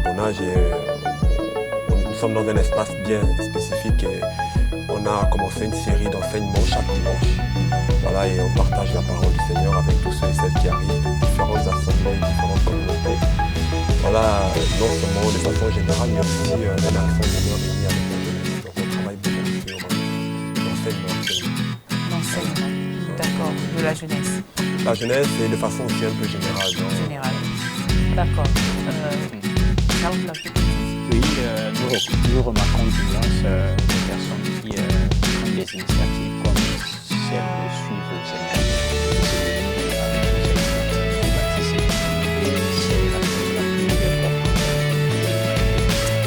Charbonnage et nous sommes dans un espace bien spécifique et on a commencé une série d'enseignements chaque dimanche. Voilà, et on partage la parole du Seigneur avec tous ceux et celles qui arrivent de différentes assemblées, différentes communautés. Voilà, non seulement de façon générale, mais aussi un accent bien mis avec la jeunesse. Donc on travaille beaucoup sur l'enseignement. L'enseignement, d'accord, de la jeunesse. La jeunesse et de façon aussi un peu générale. Générale. D'accord. Oui, nous remarquons du moins des personnes qui prennent des initiatives comme celle de suivre le Seigneur, de se venir avec le Seigneur, de baptiser. Et c'est la plus importante.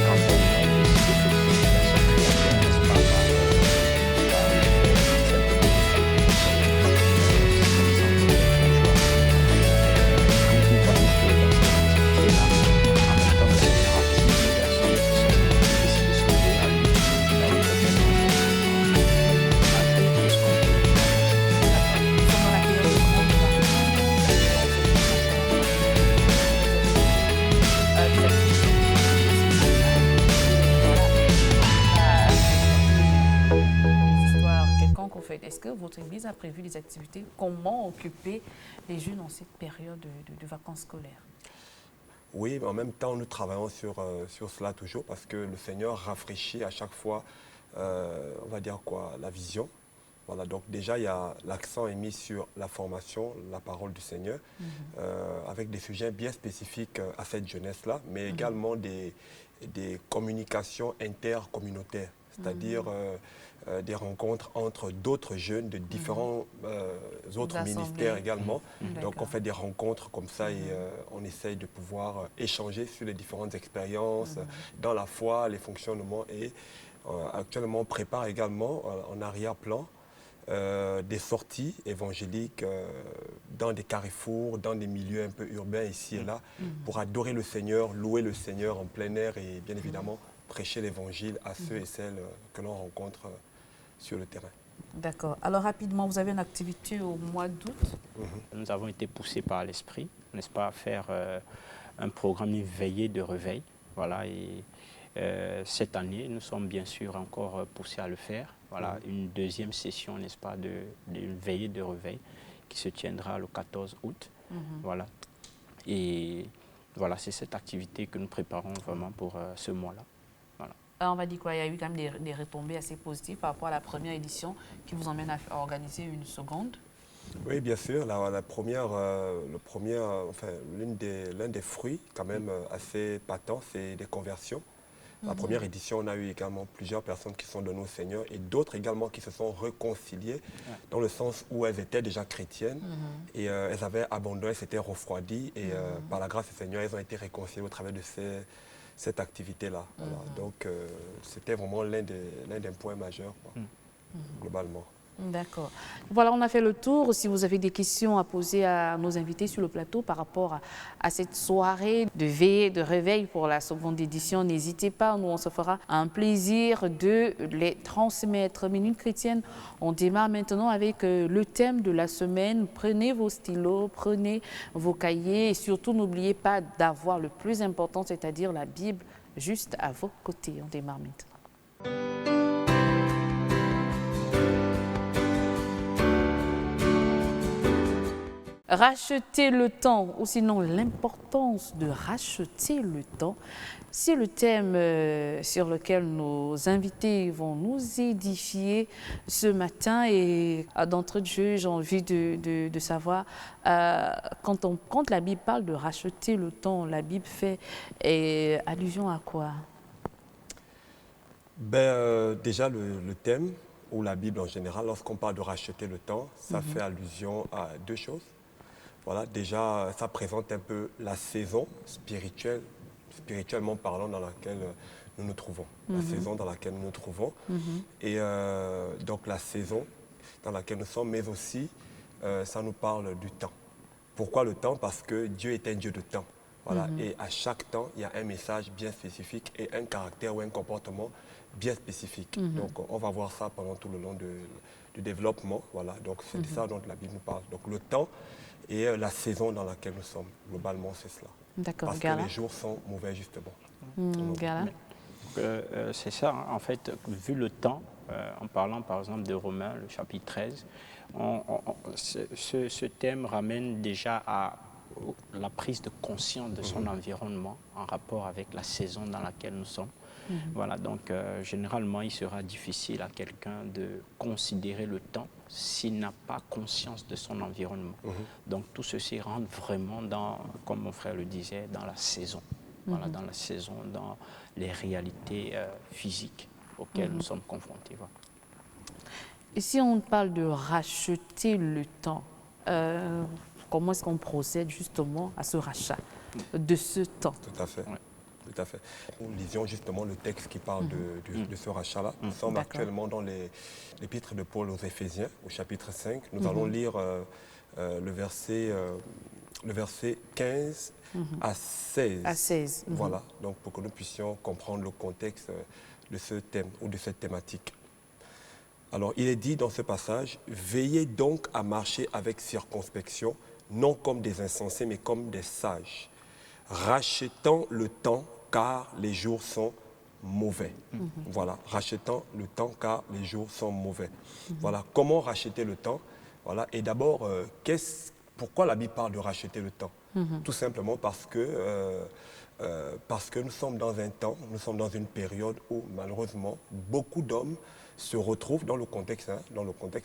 Quand on est de souffrir de sa création, n'est-ce pas, par le fait simplement est-ce que votre église a prévu des activités? Comment occuper les jeunes en cette période de vacances scolaires? Oui, mais en même temps, nous travaillons sur cela toujours parce que le Seigneur rafraîchit à chaque fois, on va dire quoi, la vision. Voilà, donc déjà, l'accent est mis sur la formation, la parole du Seigneur, avec des sujets bien spécifiques à cette jeunesse-là, mais également des communications intercommunautaires, c'est-à-dire des rencontres entre d'autres jeunes de différents autres ministères également. Donc on fait des rencontres comme ça et on essaye de pouvoir échanger sur les différentes expériences dans la foi, les fonctionnements et actuellement on prépare également en arrière-plan des sorties évangéliques dans des carrefours, dans des milieux un peu urbains ici et là pour adorer le Seigneur, louer le Seigneur en plein air et bien évidemment prêcher l'évangile à ceux et celles que l'on rencontre sur le terrain. D'accord. Alors rapidement, vous avez une activité au mois d'août. Nous avons été poussés par l'Esprit, n'est-ce pas, à faire un programme, une veillée de réveil. Voilà, et cette année, nous sommes bien sûr encore poussés à le faire. Voilà, une deuxième session, n'est-ce pas, d'une veillée de réveil qui se tiendra le 14 août. Voilà. Et voilà, c'est cette activité que nous préparons vraiment pour ce mois-là. On va dire quoi, il y a eu quand même des retombées assez positives par rapport à la première édition qui vous emmène à organiser une seconde. Oui, bien sûr. La première, enfin, l'un des fruits quand même assez patents, c'est des conversions. La première édition, on a eu également plusieurs personnes qui sont données au Seigneur et d'autres également qui se sont réconciliées dans le sens où elles étaient déjà chrétiennes et elles avaient abandonné, s'étaient refroidies et par la grâce du Seigneur, elles ont été réconciliées au travers de cette activité-là. Voilà. Donc, c'était vraiment l'un des points majeurs, quoi, globalement. D'accord. Voilà, on a fait le tour. Si vous avez des questions à poser à nos invités sur le plateau par rapport à cette soirée de veillée, de réveil pour la seconde édition, n'hésitez pas. Nous, on se fera un plaisir de les transmettre. Minute chrétienne, on démarre maintenant avec le thème de la semaine. Prenez vos stylos, prenez vos cahiers et surtout, n'oubliez pas d'avoir le plus important, c'est-à-dire la Bible, juste à vos côtés. On démarre maintenant. Racheter le temps, ou sinon l'importance de racheter le temps, c'est le thème sur lequel nos invités vont nous édifier ce matin. Et d'entrée de jeu, j'ai envie de savoir, quand la Bible parle de racheter le temps, la Bible fait allusion à quoi? Déjà, le thème, ou la Bible en général, lorsqu'on parle de racheter le temps, ça fait allusion à deux choses. Voilà, déjà, ça présente un peu la saison spirituellement parlant, dans laquelle nous nous trouvons. La saison dans laquelle nous nous trouvons. Et donc, la saison dans laquelle nous sommes, mais aussi, ça nous parle du temps. Pourquoi le temps? Parce que Dieu est un Dieu de temps. Voilà. Et à chaque temps, il y a un message bien spécifique et un caractère ou un comportement bien spécifique. Donc, on va voir ça pendant tout le long du développement. Voilà. Donc, c'est de ça dont la Bible nous parle. Donc, le temps et la saison dans laquelle nous sommes. Globalement, c'est cela. D'accord, Parce que les jours sont mauvais, justement. Gala. C'est ça, hein. En fait, vu le temps, en parlant par exemple de Romains, le chapitre 13, ce thème ramène déjà à la prise de conscience de son environnement en rapport avec la saison dans laquelle nous sommes. Voilà, donc généralement, il sera difficile à quelqu'un de considérer le temps s'il n'a pas conscience de son environnement. Donc tout ceci rentre vraiment dans, comme mon frère le disait, dans la saison. Voilà, dans la saison, dans les réalités physiques auxquelles nous sommes confrontés. Voilà. Et si on parle de racheter le temps, comment est-ce qu'on procède justement à ce rachat de ce temps? Tout à fait. Ouais. Tout à fait. Nous lisions justement le texte qui parle de ce rachat-là. Nous sommes actuellement dans l'épître de Paul aux Éphésiens, au chapitre 5. Nous allons lire le verset 15 à 16. À 16. Voilà, donc pour que nous puissions comprendre le contexte de ce thème ou de cette thématique. Alors, il est dit dans ce passage, « Veillez donc à marcher avec circonspection, non comme des insensés, mais comme des sages, rachetant le temps, car les jours sont mauvais. Voilà, rachetant le temps, car les jours sont mauvais. Voilà, comment racheter le temps? Voilà, et d'abord, pourquoi la Bible parle de racheter le temps? Tout simplement parce que nous sommes dans un temps, nous sommes dans une période où malheureusement beaucoup d'hommes se retrouvent dans le contexte,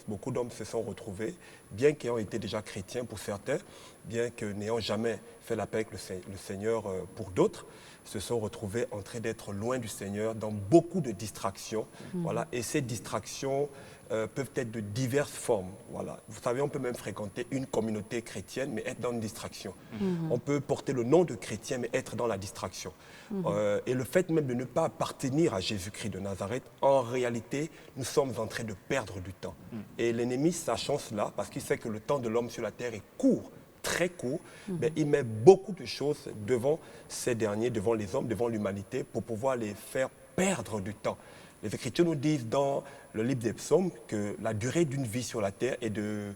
beaucoup d'hommes se sont retrouvés, bien qu'ayant été déjà chrétiens pour certains, bien que n'ayant jamais fait la paix avec le Seigneur pour d'autres, se sont retrouvés en train d'être loin du Seigneur dans beaucoup de distractions. Voilà, et ces distractions peuvent être de diverses formes. Voilà. Vous savez, on peut même fréquenter une communauté chrétienne, mais être dans une distraction. On peut porter le nom de chrétien, mais être dans la distraction. Et le fait même de ne pas appartenir à Jésus-Christ de Nazareth, en réalité, nous sommes en train de perdre du temps. Et l'ennemi, sachant cela, parce qu'il sait que le temps de l'homme sur la terre est court, très court, mais il met beaucoup de choses devant ces derniers, devant les hommes, devant l'humanité, pour pouvoir les faire perdre du temps. Les Écritures nous disent dans le livre des psaumes que la durée d'une vie sur la terre est de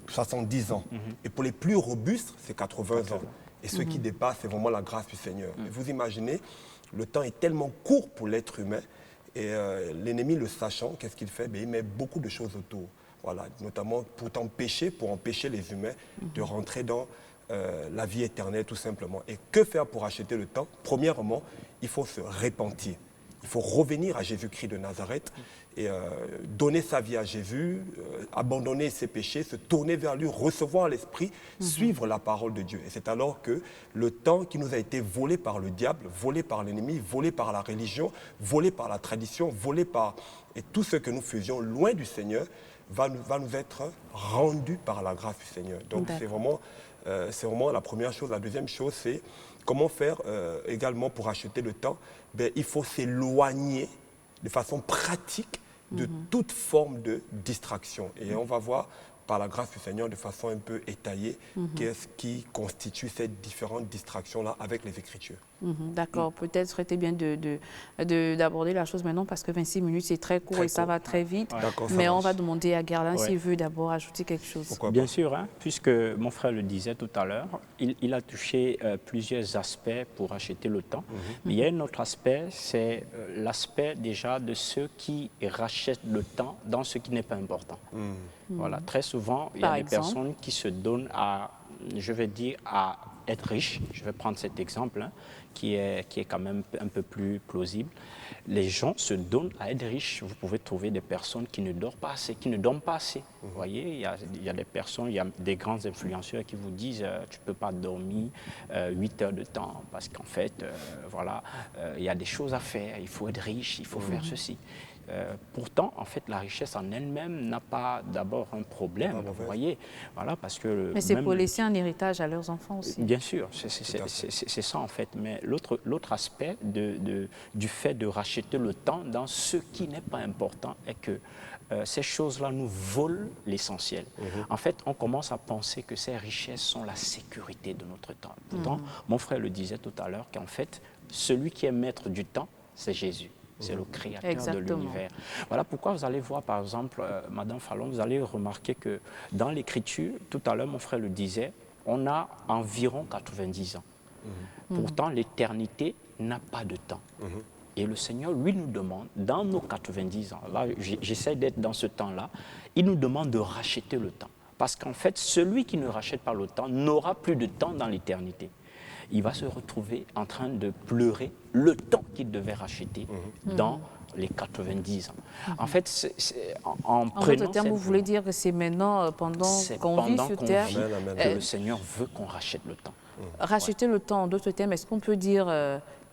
70 ans. Et pour les plus robustes, c'est 80 ans. Et ceux qui dépassent, c'est vraiment la grâce du Seigneur. Et vous imaginez, le temps est tellement court pour l'être humain, et l'ennemi, le sachant, qu'est-ce qu'il fait? Il met beaucoup de choses autour. Voilà, notamment pour empêcher les humains de rentrer dans la vie éternelle, tout simplement. Et que faire pour acheter le temps? Premièrement, il faut se repentir. Il faut revenir à Jésus-Christ de Nazareth et donner sa vie à Jésus, abandonner ses péchés, se tourner vers lui, recevoir l'Esprit, suivre la parole de Dieu. Et c'est alors que le temps qui nous a été volé par le diable, volé par l'ennemi, volé par la religion, volé par la tradition, volé par... Et tout ce que nous faisions loin du Seigneur va nous être rendu par la grâce du Seigneur. Donc c'est vraiment la première chose. La deuxième chose, c'est comment faire également pour acheter le temps? Il faut s'éloigner de façon pratique de toute forme de distraction. Et on va voir par la grâce du Seigneur de façon un peu étayée qu'est-ce qui constitue ces différentes distractions-là avec les Écritures. D'accord, peut-être serait-il bien d'aborder la chose maintenant parce que 26 minutes c'est très court et ça va très vite. Mais on va demander à Garland s'il veut d'abord ajouter quelque chose. Pourquoi bien sûr, hein, puisque mon frère le disait tout à l'heure, il a touché plusieurs aspects pour acheter le temps. Mais il y a un autre aspect, c'est l'aspect déjà de ceux qui rachètent le temps dans ce qui n'est pas important. Voilà, très souvent, il y a des personnes qui se donnent à, je vais dire, à être riches. Je vais prendre cet exemple hein, qui est quand même un peu plus plausible. Les gens se donnent à être riches. Vous pouvez trouver des personnes qui ne dorment pas assez, Vous voyez, il y a des personnes, il y a des grands influenceurs qui vous disent tu ne peux pas dormir 8 heures de temps parce qu'en fait, voilà, il y a des choses à faire, il faut être riche, il faut faire ceci. Pourtant, en fait, la richesse en elle-même n'a pas d'abord un problème, vous voyez. Voilà, parce que mais c'est pour laisser un héritage à leurs enfants aussi. Bien sûr, c'est ça en fait. Mais l'autre aspect du fait de racheter le temps dans ce qui n'est pas important est que ces choses-là nous volent l'essentiel. En fait, on commence à penser que ces richesses sont la sécurité de notre temps. Pourtant, mon frère le disait tout à l'heure, qu'en fait, celui qui est maître du temps, c'est Jésus. C'est le créateur de l'univers. Voilà pourquoi vous allez voir, par exemple, Madame Fallon, vous allez remarquer que dans l'Écriture, tout à l'heure, mon frère le disait, on a environ 90 ans. Pourtant, l'éternité n'a pas de temps. Et le Seigneur, lui, nous demande, dans nos 90 ans, là, j'essaie d'être dans ce temps-là, il nous demande de racheter le temps. Parce qu'en fait, celui qui ne rachète pas le temps n'aura plus de temps dans l'éternité. Il va se retrouver en train de pleurer le temps qu'il devait racheter dans les 90 ans. En fait, en d'autres termes, vous voulez dire que c'est maintenant, pendant qu'on vit sur Terre, que le Seigneur veut qu'on rachète le temps. Racheter le temps, en d'autres termes, est-ce qu'on peut dire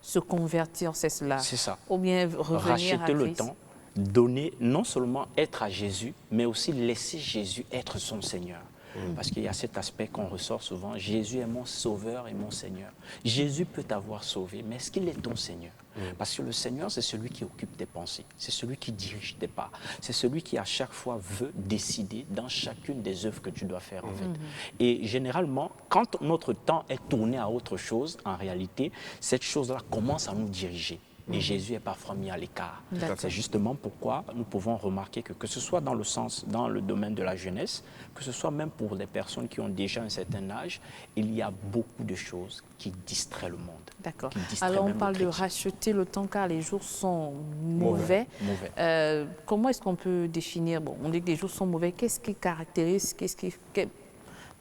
se convertir, c'est cela? C'est ça. Ou bien revenir racheter à Christ. le temps, donner, non seulement être à Jésus, mais aussi laisser Jésus être son Seigneur. Parce qu'il y a cet aspect qu'on ressort souvent, Jésus est mon sauveur et mon Seigneur. Jésus peut t'avoir sauvé, mais est-ce qu'il est ton Seigneur? Parce que le Seigneur, c'est celui qui occupe tes pensées, c'est celui qui dirige tes pas, c'est celui qui à chaque fois veut décider dans chacune des œuvres que tu dois faire en fait. Et généralement, quand notre temps est tourné à autre chose, en réalité, cette chose-là commence à nous diriger. Et Jésus est parfois mis à l'écart. C'est justement pourquoi nous pouvons remarquer que ce soit dans le domaine de la jeunesse, que ce soit même pour les personnes qui ont déjà un certain âge, il y a beaucoup de choses qui distraient le monde. D'accord. Alors on parle de racheter le temps car les jours sont mauvais. Comment est-ce qu'on peut définir, bon, on dit que les jours sont mauvais, qu'est-ce qui caractérise,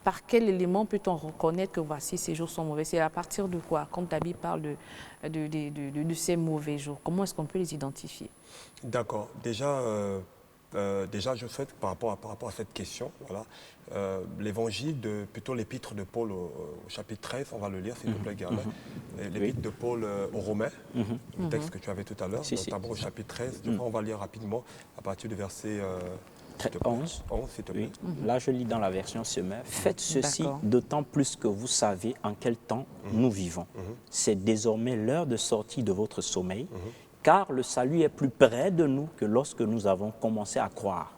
par quel élément peut-on reconnaître que voici ces jours sont mauvais? C'est à partir de quoi? Comme ta Bible parle de ces mauvais jours, comment est-ce qu'on peut les identifier? D'accord. Déjà, je souhaite, par rapport à cette question, voilà, l'évangile, plutôt l'épître de Paul au chapitre 13, on va le lire, s'il te plaît, Germain. L'épître de Paul aux Romains, le texte que tu avais tout à l'heure, notamment au chapitre 13. Je crois qu'on va lire rapidement à partir du verset 11, s'il te plaît. Là, je lis dans la version Semeur. Faites ceci d'autant plus que vous savez en quel temps nous vivons. C'est désormais l'heure de sortie de votre sommeil, car le salut est plus près de nous que lorsque nous avons commencé à croire.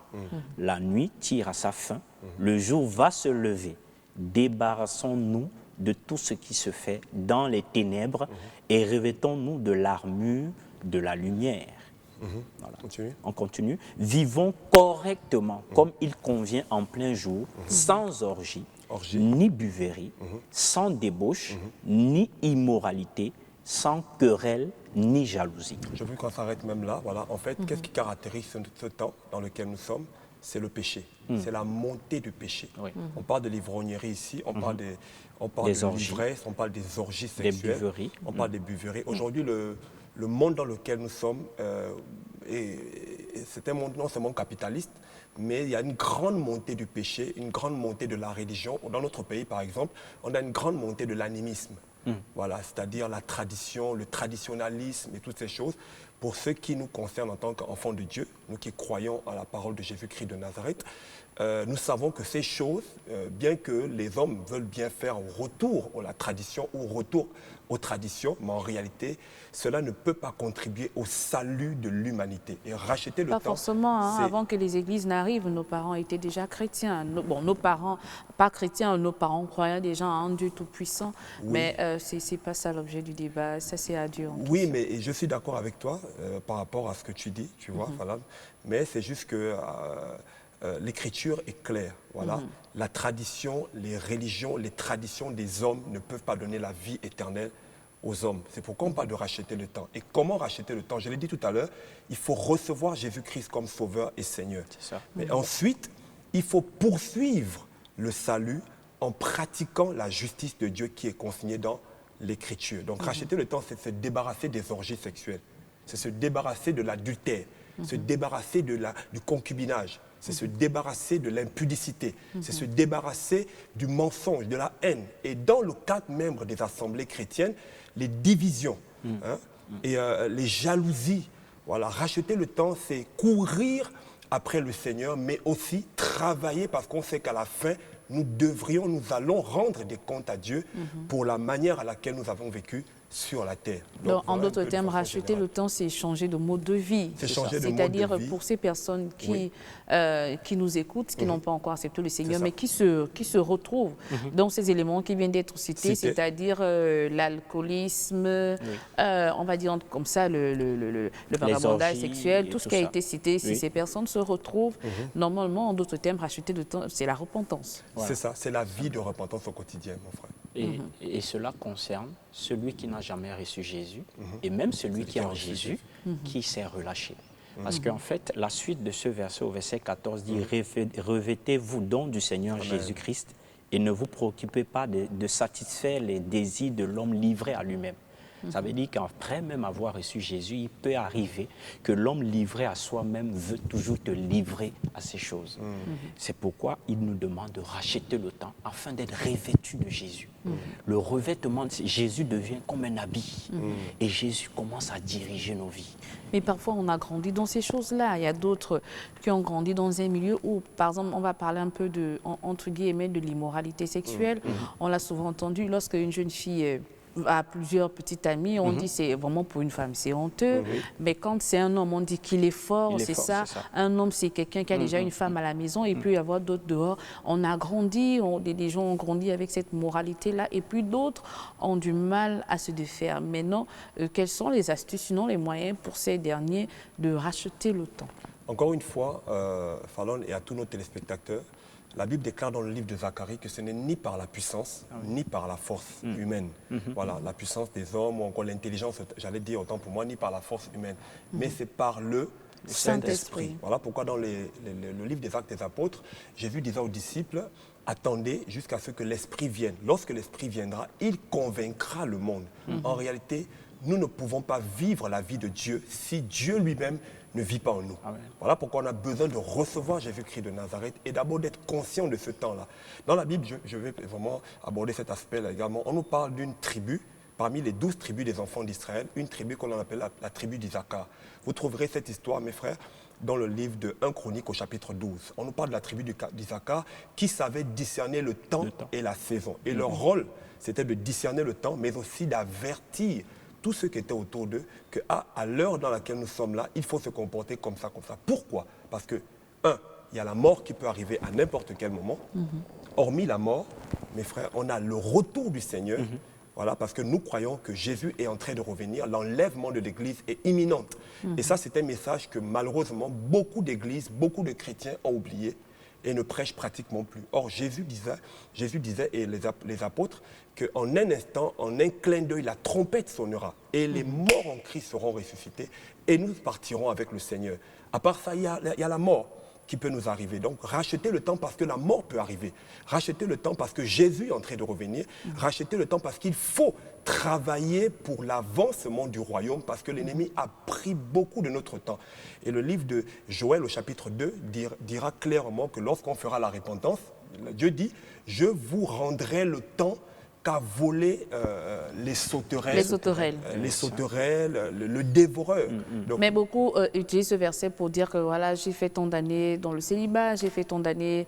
La nuit tire à sa fin, le jour va se lever. Débarrassons-nous de tout ce qui se fait dans les ténèbres et revêtons-nous de l'armure de la lumière. Voilà. On continue. Vivons correctement, comme il convient en plein jour, sans orgie, ni buverie, sans débauche, ni immoralité, sans querelle, ni jalousie. Je veux qu'on s'arrête même là. Voilà. En fait, qu'est-ce qui caractérise ce temps dans lequel nous sommes? C'est le péché. C'est la montée du péché. On parle de l'ivrognerie ici, on parle de l'ivresse, on parle des orgies sexuelles, on parle des buveries. Aujourd'hui, le monde dans lequel nous sommes, c'est un monde non seulement capitaliste, mais il y a une grande montée du péché, une grande montée de la religion. Dans notre pays, par exemple, on a une grande montée de l'animisme. Voilà, c'est-à-dire la tradition, le traditionnalisme et toutes ces choses. Pour ce qui nous concerne en tant qu'enfants de Dieu, nous qui croyons à la parole de Jésus-Christ de Nazareth, nous savons que ces choses, bien que les hommes veulent bien faire retour à la tradition ou retour aux traditions, mais en réalité, cela ne peut pas contribuer au salut de l'humanité. Et racheter le temps... Pas forcément, hein, avant que les églises n'arrivent, nos parents étaient déjà chrétiens. Nos parents, pas chrétiens, nos parents croyaient déjà en Dieu Tout-Puissant, mais ce n'est pas ça l'objet du débat, ça c'est à Dieu. Oui, mais je suis d'accord avec toi par rapport à ce que tu dis, tu vois, voilà. Mais c'est juste que... l'écriture est claire, voilà. La tradition, les religions, les traditions des hommes ne peuvent pas donner la vie éternelle aux hommes. C'est pourquoi on parle de racheter le temps. Et comment racheter le temps? Je l'ai dit tout à l'heure, il faut recevoir Jésus-Christ comme Sauveur et Seigneur. Ça. Mais ensuite, il faut poursuivre le salut en pratiquant la justice de Dieu qui est consignée dans l'Écriture. Donc racheter le temps, c'est se débarrasser des orgies sexuelles, c'est se débarrasser de l'adultère, se débarrasser du concubinage, c'est se débarrasser de l'impudicité, c'est se débarrasser du mensonge, de la haine. Et dans le cadre même des assemblées chrétiennes, les divisions et les jalousies. Voilà, racheter le temps, c'est courir après le Seigneur, mais aussi travailler parce qu'on sait qu'à la fin, nous allons rendre des comptes à Dieu pour la manière à laquelle nous avons vécu sur la terre. Donc, en voilà un d'autres peu de termes, façon racheter générale. le temps, c'est changer de mode de vie. C'est changer de mode de C'est-à-dire vie. pour ces personnes qui nous écoutent, qui n'ont pas encore accepté le Seigneur, ça. mais qui se retrouvent dans ces éléments qui viennent d'être cités, c'est-à-dire l'alcoolisme, on va dire comme ça, le vagabondage sexuel, tout ce qui a été cité. Si ces personnes se retrouvent, normalement, en d'autres termes, racheter le temps, c'est la repentance. Voilà. C'est ça, c'est la vie de repentance au quotidien, mon frère. Et cela concerne celui qui n'a jamais reçu Jésus et même celui qui a Jésus, qui s'est relâché. Parce qu'en fait, la suite de ce verset au verset 14 dit « Revêtez-vous donc du Seigneur Jésus-Christ et ne vous préoccupez pas de satisfaire les désirs de l'homme livré à lui-même. » Ça veut dire qu'après même avoir reçu Jésus, il peut arriver que l'homme livré à soi-même veut toujours te livrer à ces choses. C'est pourquoi il nous demande de racheter le temps afin d'être revêtu de Jésus. Le revêtement de Jésus devient comme un habit et Jésus commence à diriger nos vies. Mais parfois, on a grandi dans ces choses-là. Il y a d'autres qui ont grandi dans un milieu où, par exemple, on va parler un peu de, entre guillemets, de l'immoralité sexuelle. On l'a souvent entendu lorsque une jeune fille à plusieurs petites amies, on dit c'est vraiment pour une femme, c'est honteux. Mais quand c'est un homme, on dit qu'il est fort, c'est ça. Un homme, c'est quelqu'un qui a déjà une femme à la maison et il peut y avoir d'autres dehors. On a grandi, des gens ont grandi avec cette moralité-là et puis d'autres ont du mal à se défaire. Maintenant, quelles sont les astuces, sinon les moyens pour ces derniers de racheter le temps? Encore une fois, Fallon et à tous nos téléspectateurs, la Bible déclare dans le livre de Zacharie que ce n'est ni par la puissance, ni par la force humaine. Voilà, la puissance des hommes ou encore l'intelligence, j'allais dire autant pour moi, ni par la force humaine. Mais c'est par le Saint-Esprit. Voilà pourquoi dans le livre des Actes des Apôtres, Jésus disait aux disciples, attendez jusqu'à ce que l'Esprit vienne. Lorsque l'Esprit viendra, il convaincra le monde. En réalité, nous ne pouvons pas vivre la vie de Dieu si Dieu lui-même ne vit pas en nous. Amen. Voilà pourquoi on a besoin de recevoir Jésus-Christ de Nazareth et d'abord d'être conscient de ce temps-là. Dans la Bible, je vais vraiment aborder cet aspect-là également. On nous parle d'une tribu, parmi les 12 tribus des enfants d'Israël, une tribu qu'on appelle la tribu d'Isaacar. Vous trouverez cette histoire, mes frères, dans le livre de 1 Chronique au chapitre 12. On nous parle de la tribu d'Isaacar qui savait discerner le temps et la saison. Et leur rôle, c'était de discerner le temps, mais aussi d'avertir tous ceux qui étaient autour d'eux, qu'à l'heure dans laquelle nous sommes là, il faut se comporter comme ça, comme ça. Pourquoi? Parce que, il y a la mort qui peut arriver à n'importe quel moment. Hormis la mort, mes frères, on a le retour du Seigneur. Voilà, parce que nous croyons que Jésus est en train de revenir. L'enlèvement de l'Église est imminent. Et ça, c'est un message que malheureusement, beaucoup d'églises, beaucoup de chrétiens ont oublié et ne prêchent pratiquement plus. Or, Jésus disait et les apôtres, qu'en un instant, en un clin d'œil, la trompette sonnera et les morts en Christ seront ressuscités et nous partirons avec le Seigneur. À part ça, il y a la mort qui peut nous arriver. Donc, racheter le temps parce que la mort peut arriver. Racheter le temps parce que Jésus est en train de revenir. Racheter le temps parce qu'il faut travailler pour l'avancement du royaume parce que l'ennemi a pris beaucoup de notre temps. Et le livre de Joël au chapitre 2 dira clairement que lorsqu'on fera la repentance, Dieu dit « Je vous rendrai le temps qu'a volé les sauterelles, le dévoreur. » Donc, mais beaucoup utilisent ce verset pour dire que voilà, j'ai fait tant d'années dans le célibat, j'ai fait tant d'années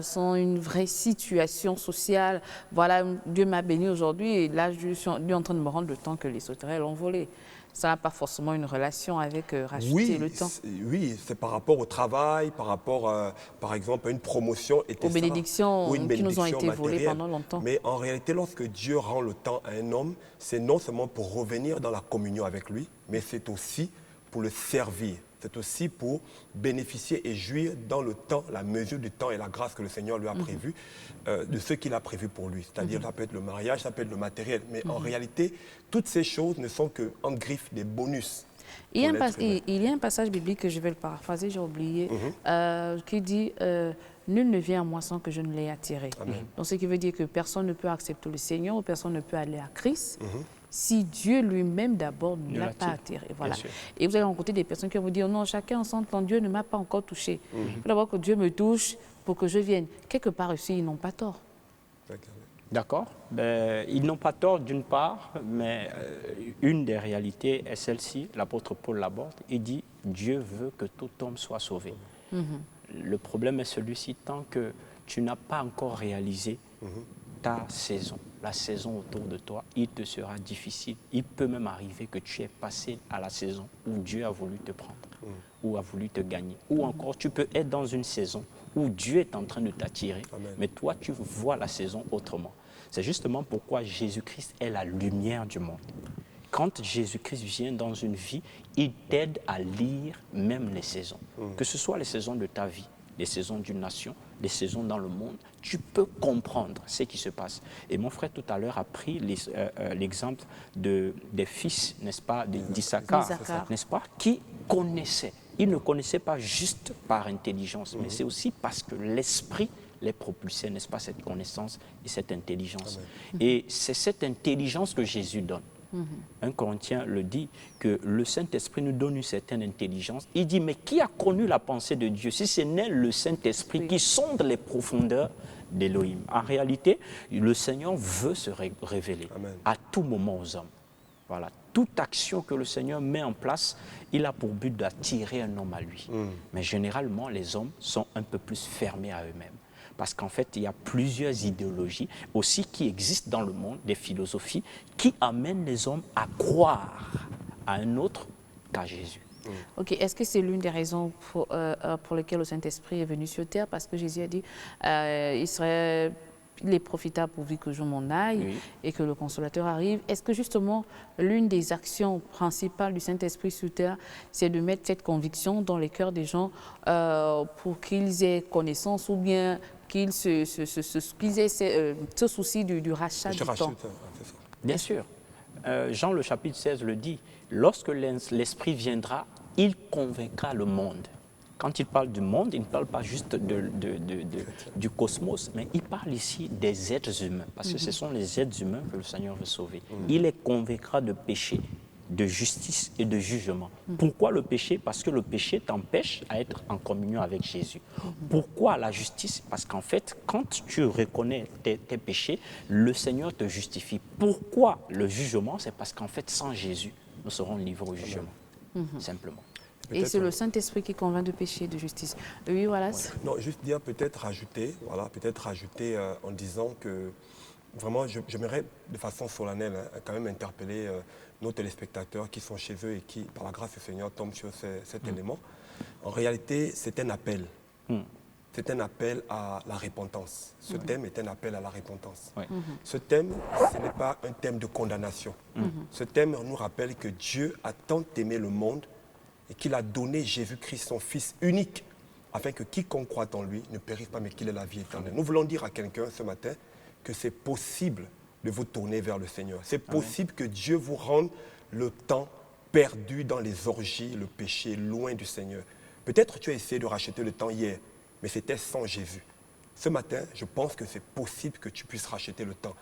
sans une vraie situation sociale. Voilà, Dieu m'a béni aujourd'hui et là, je suis en train de me rendre le temps que les sauterelles ont volé. Ça n'a pas forcément une relation avec racheter le temps. Oui, c'est par rapport au travail, par rapport, par exemple, à une promotion. Aux bénédictions qui nous ont été volées pendant longtemps. Mais en réalité, lorsque Dieu rend le temps à un homme, c'est non seulement pour revenir dans la communion avec lui, mais c'est aussi pour le servir. C'est aussi pour bénéficier et jouir dans le temps, la mesure du temps et la grâce que le Seigneur lui a prévu, de ce qu'il a prévu pour lui. C'est-à-dire, ça peut être le mariage, ça peut être le matériel. Mais en réalité, toutes ces choses ne sont que, en griffe, des bonus. Il y a un passage biblique que je vais le paraphraser, j'ai oublié, qui dit nul ne vient à moi sans que je ne l'ai attiré. Donc, ce qui veut dire que personne ne peut accepter le Seigneur, ou personne ne peut aller à Christ. Si Dieu lui-même d'abord ne l'a pas attiré. Voilà. Et vous allez rencontrer des personnes qui vont vous dire non, chacun en son temps, Dieu ne m'a pas encore touché. Il faut d'abord que Dieu me touche pour que je vienne. Quelque part aussi, ils n'ont pas tort. D'accord. Ils n'ont pas tort d'une part, mais une des réalités est celle-ci. L'apôtre Paul l'aborde. Il dit Dieu veut que tout homme soit sauvé. Le problème est celui-ci, tant que tu n'as pas encore réalisé ta saison, la saison autour de toi, il te sera difficile. Il peut même arriver que tu aies passé à la saison où Dieu a voulu te prendre, ou a voulu te gagner. Ou encore, tu peux être dans une saison où Dieu est en train de t'attirer, mais toi, tu vois la saison autrement. C'est justement pourquoi Jésus-Christ est la lumière du monde. Quand Jésus-Christ vient dans une vie, il t'aide à lire même les saisons. Que ce soit les saisons de ta vie, les saisons d'une nation, les saisons dans le monde, tu peux comprendre ce qui se passe. Et mon frère tout à l'heure a pris l'exemple des fils, n'est-ce pas, d'Issachar, n'est-ce pas, qui connaissaient. Ils ne connaissaient pas juste par intelligence, mais c'est aussi parce que l'esprit les propulsait, n'est-ce pas, cette connaissance et cette intelligence. Et c'est cette intelligence que Jésus donne. 1 Corinthiens le dit, que le Saint-Esprit nous donne une certaine intelligence. Il dit, mais qui a connu la pensée de Dieu si ce n'est le Saint-Esprit qui sonde les profondeurs d'Élohim? En réalité, le Seigneur veut se révéler à tout moment aux hommes. Voilà. Toute action que le Seigneur met en place, il a pour but d'attirer un homme à lui. Mais généralement, les hommes sont un peu plus fermés à eux-mêmes. Parce qu'en fait, il y a plusieurs idéologies aussi qui existent dans le monde, des philosophies, qui amènent les hommes à croire à un autre qu'à Jésus. Ok, est-ce que c'est l'une des raisons pour lesquelles le Saint-Esprit est venu sur terre? Parce que Jésus a dit il est profitable pourvu que je m'en aille et que le Consolateur arrive. Est-ce que justement, l'une des actions principales du Saint-Esprit sur terre, c'est de mettre cette conviction dans les cœurs des gens pour qu'ils aient connaissance ou bien qu'ils aient ce souci du rachat du temps? Bien sûr. Jean le chapitre 16 le dit, lorsque l'Esprit viendra, il convaincra le monde. Quand il parle du monde, il ne parle pas juste du cosmos, mais il parle ici des êtres humains, parce que ce sont les êtres humains que le Seigneur veut sauver. Il les convaincra de péché, de justice et de jugement. Pourquoi le péché? Parce que le péché t'empêche à être en communion avec Jésus. Pourquoi la justice? Parce qu'en fait, quand tu reconnais tes péchés, le Seigneur te justifie. Pourquoi le jugement? C'est parce qu'en fait, sans Jésus, nous serons livrés au jugement, simplement. Et c'est le Saint-Esprit qui convainc de péché et de justice. Oui, voilà. Non, juste dire, peut-être rajouter, en disant que vraiment, j'aimerais de façon solennelle quand même interpeller nos téléspectateurs qui sont chez eux et qui, par la grâce du Seigneur, tombent sur cet élément. En réalité, c'est un appel. C'est un appel à la repentance. Ce thème est un appel à la repentance. Ce thème, ce n'est pas un thème de condamnation. Ce thème nous rappelle que Dieu a tant aimé le monde et qu'il a donné Jésus-Christ, son Fils unique, afin que quiconque croit en lui ne périsse pas, mais qu'il ait la vie éternelle. Nous voulons dire à quelqu'un ce matin que c'est possible de vous tourner vers le Seigneur. C'est possible que Dieu vous rende le temps perdu dans les orgies, le péché, loin du Seigneur. Peut-être tu as essayé de racheter le temps hier, mais c'était sans Jésus. Ce matin, je pense que c'est possible que tu puisses racheter le temps.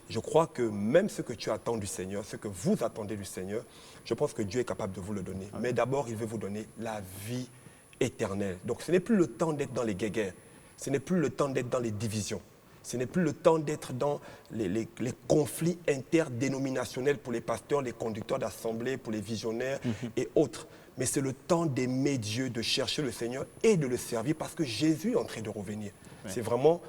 Je crois que même ce que tu attends du Seigneur, ce que vous attendez du Seigneur, je pense que Dieu est capable de vous le donner. Mais d'abord, il veut vous donner la vie éternelle. Donc ce n'est plus le temps d'être dans les guéguerres. Ce n'est plus le temps d'être dans les divisions. Ce n'est plus le temps d'être dans les conflits interdénominationnels pour les pasteurs, les conducteurs d'assemblée, pour les visionnaires et autres. Mais c'est le temps d'aimer Dieu, de chercher le Seigneur et de le servir parce que Jésus est en train de revenir. C'est vraiment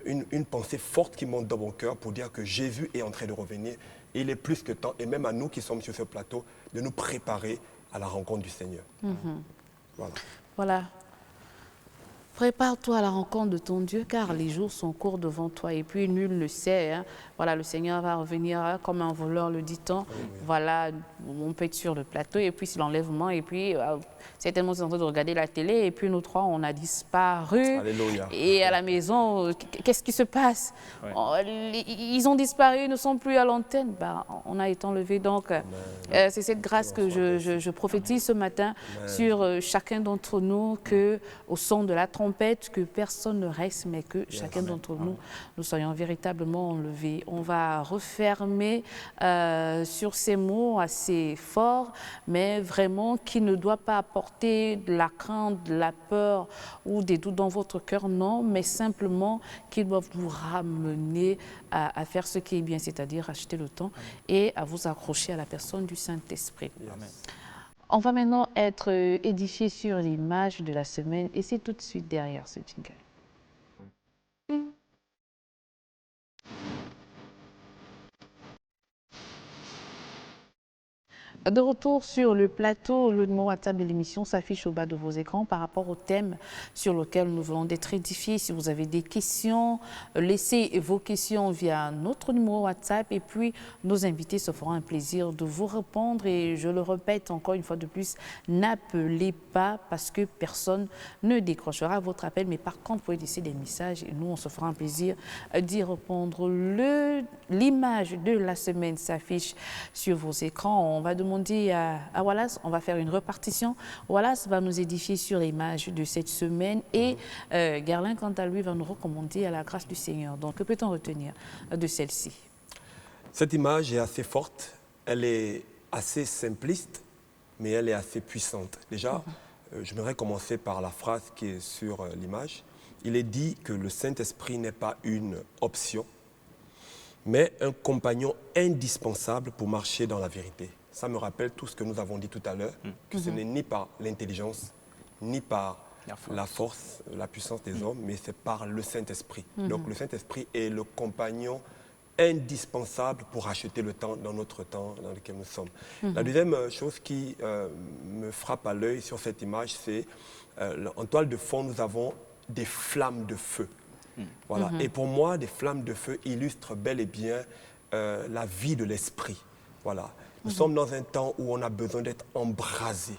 une pensée forte qui monte dans mon cœur pour dire que Jésus est en train de revenir. Et il est plus que temps, et même à nous qui sommes sur ce plateau, de nous préparer à la rencontre du Seigneur. Voilà. Prépare-toi à la rencontre de ton Dieu, car les jours sont courts devant toi. Et puis, nul ne sait. Hein. Voilà, le Seigneur va revenir comme un voleur, le dit-on. Voilà, on peut être sur le plateau, et puis c'est l'enlèvement. Et puis, certainement, c'est en train de regarder la télé. Et puis, nous trois, on a disparu. Alléluia. Et à la maison, qu'est-ce qui se passe? Ils ont disparu, ils ne sont plus à l'antenne. Ben, on a été enlevés. Donc, c'est cette grâce que je prophétise ce matin sur chacun d'entre nous, qu'au son de la trompette, que personne ne reste, mais que chacun d'entre nous, nous soyons véritablement enlevés. On va refermer sur ces mots assez forts, mais vraiment qui ne doit pas apporter de la crainte, de la peur ou des doutes dans votre cœur, non, mais simplement qui doivent vous ramener à faire ce qui est bien, c'est-à-dire acheter le temps et à vous accrocher à la personne du Saint-Esprit. On va maintenant être édifié sur l'image de la semaine et c'est tout de suite derrière ce jingle. De retour sur le plateau, le numéro WhatsApp de l'émission s'affiche au bas de vos écrans par rapport au thème sur lequel nous voulons d'être édifiés. Si vous avez des questions, laissez vos questions via notre numéro WhatsApp et puis nos invités se feront un plaisir de vous répondre. Et je le répète encore une fois de plus, n'appelez pas parce que personne ne décrochera votre appel. Mais par contre, vous pouvez laisser des messages et nous, on se fera un plaisir d'y répondre. L'image de la semaine s'affiche sur vos écrans. On va demander à Wallace, on va faire une repartition. Wallace va nous édifier sur l'image de cette semaine et Garlin, quant à lui, va nous recommander à la grâce du Seigneur. Donc, que peut-on retenir de celle-ci? Cette image est assez forte, elle est assez simpliste, mais elle est assez puissante. Déjà, j'aimerais commencer par la phrase qui est sur l'image. Il est dit que le Saint-Esprit n'est pas une option, mais un compagnon indispensable pour marcher dans la vérité. Ça me rappelle tout ce que nous avons dit tout à l'heure, que ce n'est ni par l'intelligence, ni par la force, la puissance des hommes, mais c'est par le Saint-Esprit. Donc le Saint-Esprit est le compagnon indispensable pour acheter le temps dans notre temps dans lequel nous sommes. La deuxième chose qui me frappe à l'œil sur cette image, c'est en toile de fond, nous avons des flammes de feu. Voilà. Et pour moi, des flammes de feu illustrent bel et bien la vie de l'esprit. Voilà. Nous sommes dans un temps où on a besoin d'être embrasé.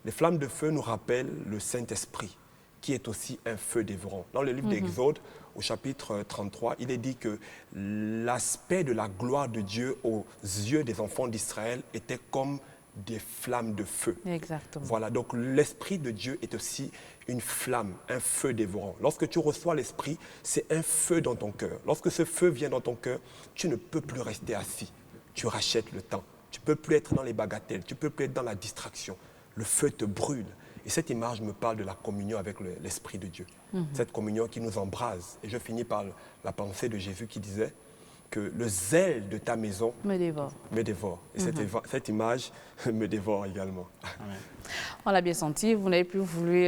Les flammes de feu nous rappellent le Saint-Esprit, qui est aussi un feu dévorant. Dans le livre d'Exode, au chapitre 33, il est dit que l'aspect de la gloire de Dieu aux yeux des enfants d'Israël était comme des flammes de feu. Exactement. Voilà, donc l'Esprit de Dieu est aussi une flamme, un feu dévorant. Lorsque tu reçois l'Esprit, c'est un feu dans ton cœur. Lorsque ce feu vient dans ton cœur, tu ne peux plus rester assis. Tu rachètes le temps. Tu ne peux plus être dans les bagatelles. Tu ne peux plus être dans la distraction. Le feu te brûle. Et cette image me parle de la communion avec l'Esprit de Dieu. Cette communion qui nous embrase. Et je finis par la pensée de Jésus qui disait que le zèle de ta maison me dévore. Me dévore. Et cette image me dévore également. Amen. On l'a bien senti, vous n'avez plus voulu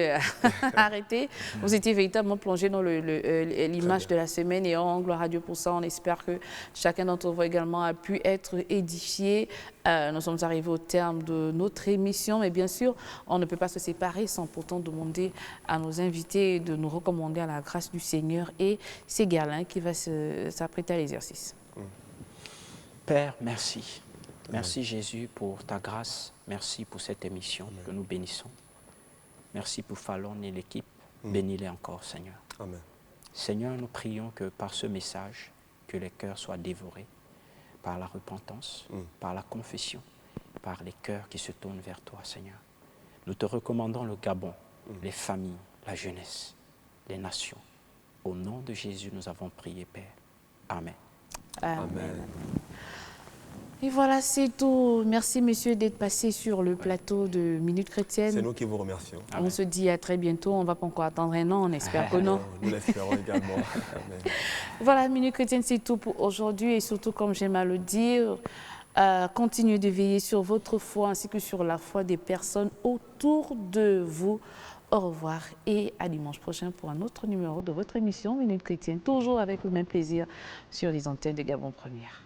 arrêter. Vous étiez véritablement plongé dans l'image de la semaine et on gloire à Dieu pour ça. On espère que chacun d'entre vous également a pu être édifié. Nous sommes arrivés au terme de notre émission, mais bien sûr, on ne peut pas se séparer sans pourtant demander à nos invités de nous recommander à la grâce du Seigneur. Et c'est Garlin qui va s'apprêter à l'exercice. Père, merci. Merci Jésus pour ta grâce. Merci pour cette émission que nous bénissons. Merci pour Fallon et l'équipe. Bénis-les encore, Seigneur. Amen. Seigneur, nous prions que par ce message, que les cœurs soient dévorés par la repentance, par la confession, par les cœurs qui se tournent vers toi, Seigneur. Nous te recommandons le Gabon, les familles, la jeunesse, les nations. Au nom de Jésus, nous avons prié, Père. Amen. Amen. Et voilà, c'est tout. Merci, messieurs, d'être passés sur le plateau de Minute Chrétienne. C'est nous qui vous remercions. On se dit à très bientôt. On ne va pas encore attendre un an, on espère que non. Nous l'espérons également. Amen. Voilà, Minute Chrétienne, c'est tout pour aujourd'hui. Et surtout, comme j'aime à le dire, continuez de veiller sur votre foi ainsi que sur la foi des personnes autour de vous. Au revoir et à dimanche prochain pour un autre numéro de votre émission Minute Chrétienne, toujours avec le même plaisir sur les antennes de Gabon Première.